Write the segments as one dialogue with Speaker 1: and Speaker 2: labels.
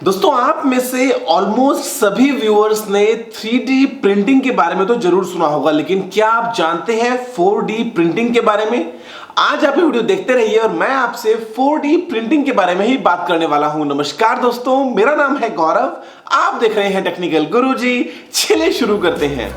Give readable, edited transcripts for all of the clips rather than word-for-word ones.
Speaker 1: दोस्तों आप में से ऑलमोस्ट सभी व्यूअर्स ने 3D प्रिंटिंग के बारे में तो जरूर सुना होगा, लेकिन क्या आप जानते हैं 4D प्रिंटिंग के बारे में? आज आप ये वीडियो देखते रहिए और मैं आपसे 4D प्रिंटिंग के बारे में ही बात करने वाला हूं। नमस्कार दोस्तों, मेरा नाम है गौरव, आप देख रहे हैं टेक्निकल गुरुजी। चलिए शुरू करते हैं।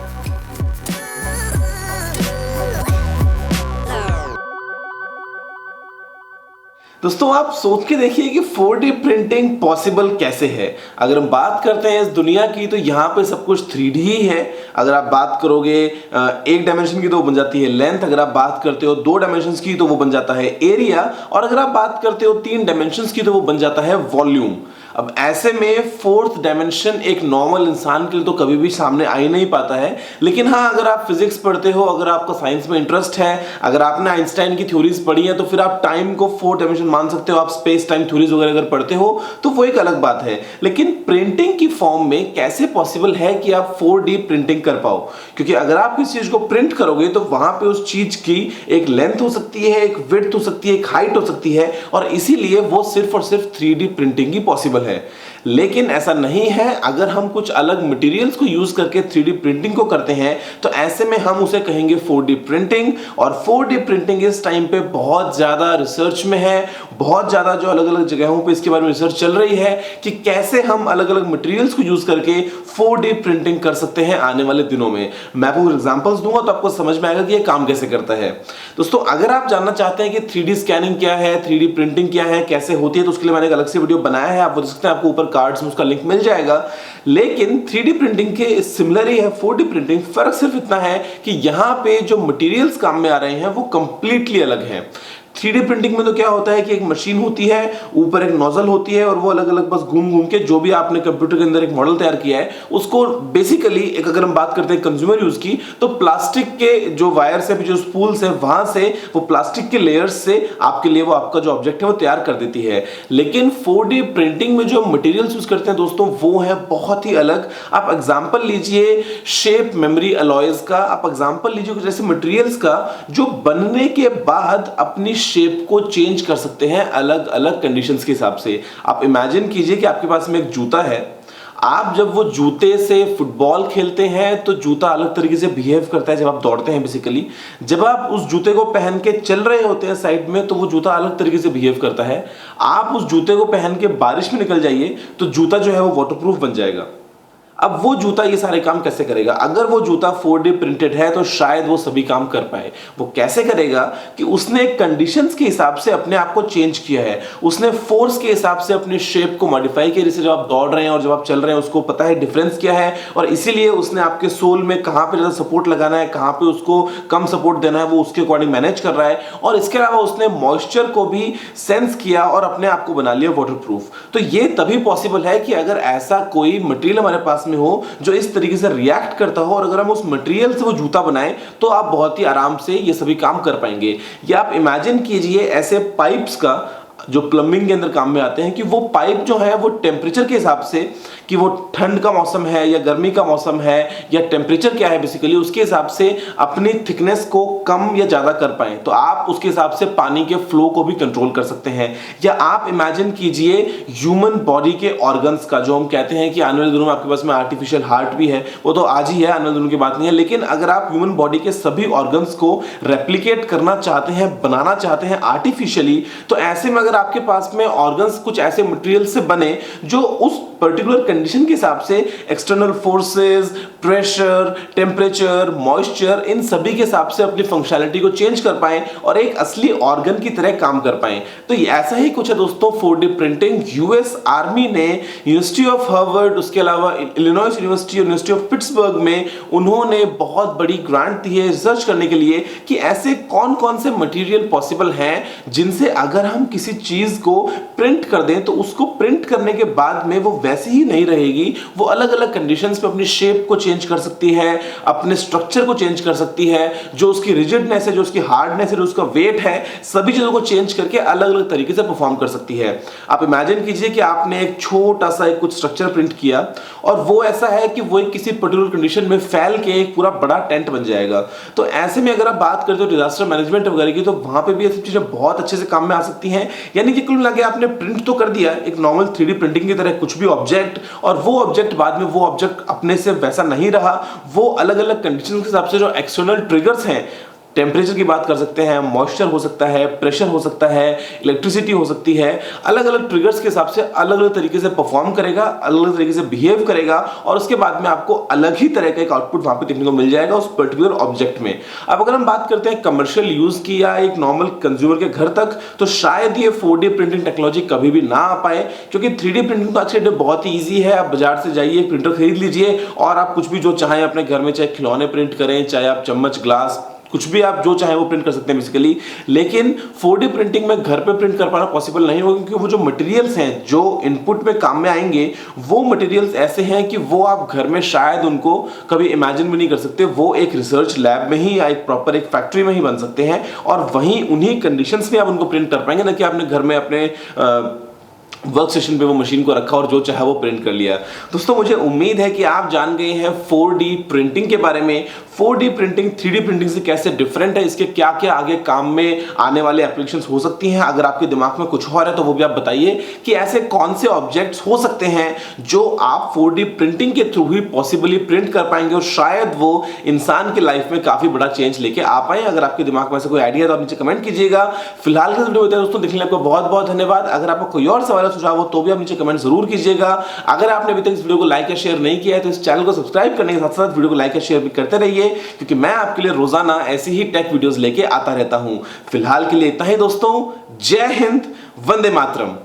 Speaker 1: दोस्तों आप सोच के देखिए कि 4D प्रिंटिंग पॉसिबल कैसे है। अगर हम बात करते हैं इस दुनिया की तो यहाँ पे सब कुछ 3D ही है। अगर आप बात करोगे एक डायमेंशन की तो वो बन जाती है लेंथ, अगर आप बात करते हो 2 डायमेंशंस की तो वो बन जाता है एरिया, और अगर आप बात करते हो 3 डायमेंशंस की तो वो बन जाता है वॉल्यूम। अब ऐसे में 4th डायमेंशन एक नॉर्मल इंसान के लिए तो कभी भी सामने आ ही नहीं पाता है। लेकिन हाँ, अगर आप फिजिक्स पढ़ते हो, अगर आपको साइंस में इंटरेस्ट है, अगर आपने आइंस्टाइन की थ्योरीज पढ़ी है, तो फिर आप टाइम को 4th डायमेंशन मान सकते हो। आप स्पेस टाइम थ्योरीज वगैरह अगर पढ़ते हो तो वो एक अलग बात है। लेकिन प्रिंटिंग की फॉर्म में कैसे पॉसिबल है कि आप 4D प्रिंटिंग कर पाओ? क्योंकि अगर आप किसी चीज को प्रिंट करोगे तो वहां पे उस चीज की एक लेंथ हो सकती है, एक विड्थ हो सकती है, एक हाइट हो सकती है, और इसीलिए वो सिर्फ और सिर्फ 3D प्रिंटिंग ही पॉसिबल है। लेकिन ऐसा नहीं है। अगर हम कुछ अलग मटेरियल्स को यूज करके 3D प्रिंटिंग को करते हैं तो ऐसे में हम उसे कहेंगे 4D प्रिंटिंग। और 4D प्रिंटिंग इस टाइम पे बहुत ज्यादा रिसर्च में है, बहुत ज्यादा जो अलग अलग जगहों पे इसके बारे में रिसर्च चल रही है कि कैसे हम अलग अलग मटेरियल्स को यूज करके 4D प्रिंटिंग कर सकते हैं आने वाले दिनों में। मैं आपको एग्जांपल्स दूंगा तो आपको समझ में आएगा कि ये काम कैसे करता है। दोस्तों अगर आप जानना चाहते हैं कि 3D स्कैनिंग क्या है, 3D प्रिंटिंग क्या है, कैसे होती है, तो उसके लिए मैंने एक अलग से वीडियो बनाया है, आप देख सकते हैं, आपको ऊपर कार्ड्स में उसका लिंक मिल जाएगा। लेकिन 3D प्रिंटिंग के सिमिलर ही है 4D प्रिंटिंग। फर्क सिर्फ इतना है कि यहां पे जो मटेरियल्स काम में आ रहे हैं वो कंप्लीटली अलग हैं। 3D प्रिंटिंग में तो क्या होता है कि एक मशीन होती है, ऊपर एक नोजल होती है, और वो अलग अलग बस घूम घूम के जो भी आपने कंप्यूटर के अंदर एक मॉडल तैयार किया है उसको बेसिकली एक, अगर हम बात करते हैं कंज्यूमर यूज की, तो प्लास्टिक के जो वायर्स है, जो स्पूल्स है, वहां से वो प्लास्टिक के लेयर्स से आपके लिए वो आपका जो ऑब्जेक्ट है वो तैयार कर देती है। लेकिन 4D प्रिंटिंग में जो मटेरियल्स यूज करते हैं दोस्तों वो है बहुत ही अलग। आप एग्जांपल लीजिए शेप मेमोरी अलॉयज का, आप एग्जांपल लीजिए कुछ ऐसे मटेरियल्स का जो बनने के बाद अपनी शेप को चेंज कर सकते हैं अलग अलग कंडीशंस के हिसाब से। आप इमेजिन कीजिए कि आपके पास में एक जूता है, आप जब वो जूते से फुटबॉल खेलते हैं तो जूता अलग तरीके से बिहेव करता है जब आप दौड़ते हैं। बेसिकली जब आप उस जूते को पहन के चल रहे होते हैं साइड में तो वो जूता अलग तरीके से बिहेव करता है। आप उस जूते को पहन के बारिश में निकल जाइए तो जूता जो है वो वाटरप्रूफ बन जाएगा। अब वो जूता ये सारे काम कैसे करेगा? अगर वो जूता 4D प्रिंटेड है तो शायद वो सभी काम कर पाए। वो कैसे करेगा कि उसने कंडीशंस के हिसाब से अपने आप को चेंज किया है, उसने फोर्स के हिसाब से अपनी शेप को मॉडिफाई किया। जैसे जब आप दौड़ रहे हैं और जब आप चल रहे हैं उसको पता है डिफरेंस क्या है, और इसीलिए उसने आपके सोल में कहां पे ज्यादा सपोर्ट लगाना है, कहां पे उसको कम सपोर्ट देना है, वो उसके अकॉर्डिंग मैनेज कर रहा है। और इसके अलावा उसने मॉइस्चर को भी सेंस किया और अपने आप को बना लिया वाटरप्रूफ। तो ये तभी पॉसिबल है कि अगर ऐसा कोई मटेरियल हमारे पास में हो जो इस तरीके से रिएक्ट करता हो, और अगर हम उस मटेरियल से वो जूता बनाएं तो आप बहुत ही आराम से ये सभी काम कर पाएंगे। या आप इमेजिन कीजिए ऐसे पाइप्स का जो प्लम्बिंग के अंदर काम में आते हैं, कि वो पाइप जो है वो टेम्परेचर के हिसाब से, कि वो ठंड का मौसम है या गर्मी का मौसम है या टेम्परेचर क्या है बेसिकली, उसके हिसाब से अपनी थिकनेस को कम या ज्यादा कर पाए, तो आप उसके हिसाब से पानी के फ्लो को भी कंट्रोल कर सकते हैं। या आप इमेजिन कीजिए ह्यूमन बॉडी के ऑर्गन्स का, जो हम कहते हैं कि आने वाले दिनों में आपके पास में आर्टिफिशियल हार्ट भी है, वो तो आज ही है, आने वाले दिनों की बात नहीं है। लेकिन अगर आप ह्यूमन बॉडी के सभी ऑर्गन्स को रेप्लिकेट करना चाहते हैं, बनाना चाहते हैं आर्टिफिशियली, तो ऐसे में अगर आपके पास में ऑर्गन्स कुछ ऐसे मटेरियल से बने जो उस पर्टिकुलर कंडीशन के हिसाब से external forces, pressure, temperature, moisture, इन सभी के हिसाब से अपनी फंक्शनैलिटी को चेंज कर पाएं और एक असली ऑर्गन की तरह काम कर पाएं, तो ऐसा ही कुछ है दोस्तों 4D प्रिंटिंग। यूएस आर्मी ने यूनिवर्सिटी ऑफ हार्वर्ड, उसके अलावा इलिनॉइस यूनिवर्सिटी और यूनिवर्सिटी ऑफ पिट्सबर्ग में उन्होंने बहुत बड़ी ग्रांट दी है रिसर्च करने के लिए कि ऐसे कौन कौन से मटेरियल पॉसिबल हैं जिनसे अगर हम किसी चीज को प्रिंट कर दें तो उसको प्रिंट करने के बाद में वो वैसी ही नहीं रहेगी, वो अलग अलग कंडीशंस पे अपनी शेप को चेंज कर सकती है, अपने स्ट्रक्चर को चेंज कर सकती है, जो उसकी रिजिडनेस है, जो उसकी हार्डनेस है, जो उसका वेट है, सभी चीजों को चेंज करके अलग अलग तरीके से परफॉर्म कर सकती है। आप इमेजिन कीजिए कि आपने एक छोटा सा एक कुछ स्ट्रक्चर प्रिंट किया और वो ऐसा है कि वो एक किसी पर्टिकुलर कंडीशन में फैल के एक पूरा बड़ा टेंट बन जाएगा। तो ऐसे में अगर आप बात करते हो डिजास्टर मैनेजमेंट वगैरह की, तो वहां पे भी ये सब चीजें बहुत अच्छे से काम में आ सकती हैं। यानी कि कुल मिला के आपने प्रिंट तो कर दिया एक नॉर्मल 3D प्रिंटिंग की तरह कुछ भी ऑब्जेक्ट, और वो ऑब्जेक्ट बाद में वो ऑब्जेक्ट अपने से वैसा नहीं रहा, वो अलग अलग कंडीशन के हिसाब से जो एक्सटर्नल ट्रिगर्स हैं, टेम्परेचर की बात कर सकते हैं, मॉइस्चर हो सकता है, प्रेशर हो सकता है, इलेक्ट्रिसिटी हो सकती है, अलग अलग ट्रिगर्स के हिसाब से अलग अलग तरीके से परफॉर्म करेगा, अलग अलग तरीके से बिहेव करेगा, और उसके बाद में आपको अलग ही तरह का एक आउटपुट वहां पे देखने को मिल जाएगा उस पर्टिकुलर ऑब्जेक्ट में। अब अगर हम बात करते हैं कमर्शियल यूज की या एक नॉर्मल कंज्यूमर के घर तक, तो शायद ये 4D प्रिंटिंग टेक्नोलॉजी कभी भी ना आ पाए, क्योंकि 3D प्रिंटिंग तो आज के डेट बहुत ही ईजी है। आप बाजार से जाइए, एक प्रिंटर खरीद लीजिए और आप कुछ भी जो चाहें अपने घर में, चाहे खिलौने प्रिंट करें, चाहे आप चम्मच, ग्लास, कुछ भी आप जो चाहे वो प्रिंट कर सकते हैं बेसिकली। लेकिन 4D प्रिंटिंग में घर पे प्रिंट कर पाना पॉसिबल नहीं होगा, क्योंकि वो जो मटेरियल्स हैं जो इनपुट में काम में आएंगे, वो मटेरियल्स ऐसे हैं कि वो आप घर में शायद उनको कभी इमेजिन भी नहीं कर सकते। वो एक रिसर्च लैब में ही या एक प्रॉपर एक फैक्ट्री में ही बन सकते हैं, और वहीं उन्हीं कंडीशंस में आप उनको प्रिंट कर पाएंगे, ना कि आपने घर में अपने वर्क स्टेशन पे वो मशीन को रखा और जो चाहे वो प्रिंट कर लिया। दोस्तों मुझे उम्मीद है कि आप जान गए हैं 4D प्रिंटिंग के बारे में। 4D प्रिंटिंग 3D प्रिंटिंग से कैसे डिफरेंट है, इसके क्या क्या आगे काम में आने वाले एप्लीकेशंस हो सकती हैं। अगर आपके दिमाग में कुछ और है तो वो भी आप बताइए कि ऐसे कौन से ऑब्जेक्ट्स हो सकते हैं जो आप 4D प्रिंटिंग के थ्रू ही पॉसिबली प्रिंट कर पाएंगे, और शायद वो इंसान की लाइफ में काफी बड़ा चेंज लेके आ पाए। अगर आपके दिमाग में ऐसा कोई आइडिया है तो आप नीचे कमेंट कीजिएगा। फिलहाल के वीडियो दोस्तों देखने के लिए आपको बहुत बहुत धन्यवाद। अगर आपको कोई और सवाल सुझाव हो तो भी आप नीचे कमेंट जरूर कीजिएगा। अगर आपने अभी तक इस वीडियो को लाइक या शेयर नहीं किया है तो इस चैनल को सब्सक्राइब करने के साथ साथ वीडियो को लाइक या शेयर भी करते रहिए, क्योंकि मैं आपके लिए रोजाना ऐसी ही टेक वीडियोस लेके आता रहता हूं। फिलहाल के लिए इतना ही दोस्तों, जय हिंद, वंदे मातरम।